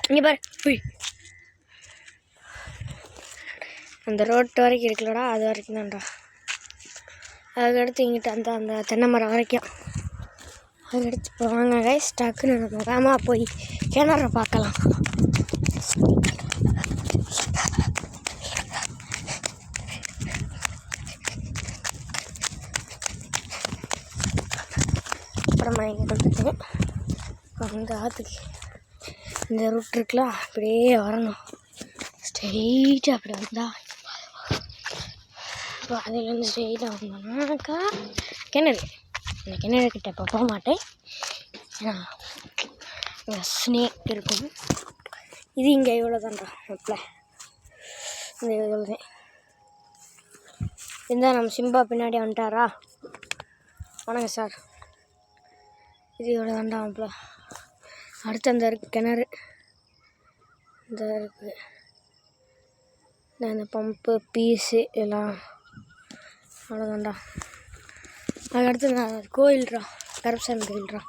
இங்கே பாரு அந்த ரோட்டு வரைக்கும் இருக்குல்லடா, அது வரைக்கும் தான்டா. அதுக்கடுத்து இங்கிட்ட அந்த தென்னை மரம் வரைக்கும். அதுக்கடுத்து இப்போ வாங்க கைஸ், டக்குன்னு நம்ம வேகமாக போய் கிணற பார்க்கலாம். அப்புறமா இங்கே வந்துட்டேன். அந்த ஆற்றுக்கு இந்த ரூட் இருக்குலாம், அப்படியே வரணும். ஸ்ட்ரெயிட்டாக அப்படி வந்தால் இப்போ அதுலேருந்து ஸ்ட்ரெயிட்டாக வந்தோம்னாக்கா கிணறு. அந்த கிணறுக்கிட்ட இப்போ போக மாட்டேன், ஏன்னா இங்கே ஸ்னேக் இருக்கும். இது இங்கே இவ்வளோ தான்டா மப்பில், இந்த இவ்வளோ தான். இருந்தால் நம்ம சிம்பா பின்னாடி வந்துட்டாரா. வணக்கம் சார். இது இவ்வளோ தான்டா மப்பில். அடுத்து அந்த இருக்குது கிணறு, இந்த இருக்குது இந்த பம்பு பீஸு எல்லாம். அவ்வளோதான்டா. அதுக்கடுத்து நான் கோயில்ரா, கருப்பசாமி கோயில்ரா.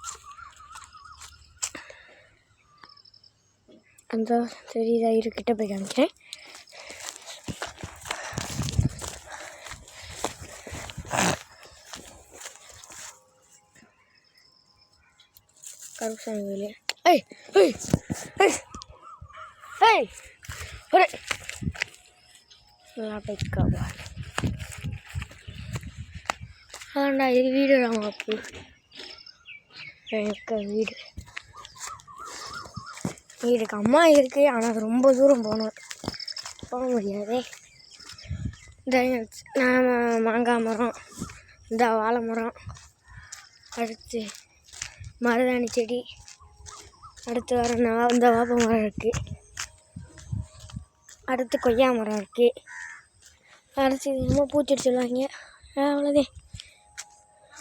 அந்த தெரியுதா, இருக்கிட்ட போய் காமிக்கிறேன். கருப்பசாமி கோயில். ஏய் ஏய் ஏய் ஏய் ஒரு நல்லா போய்க்காவா. ஆண்டா இது வீடு தான் அப்போ, எனக்கு வீடுக்கு அம்மா இருக்குது, ஆனால் அது ரொம்ப தூரம் போக முடியாதே. இந்த மாங்காய் மரம், இந்த வாழை மரம், அடுத்து மருதாணி செடி, அடுத்து வர இந்த வேப்ப மரம் இருக்குது, அடுத்து கொய்யா மரம் இருக்குது, அடுத்து இது என்னமோ பூச்செடி சொல்லுவாங்க. அவ்வளோதே.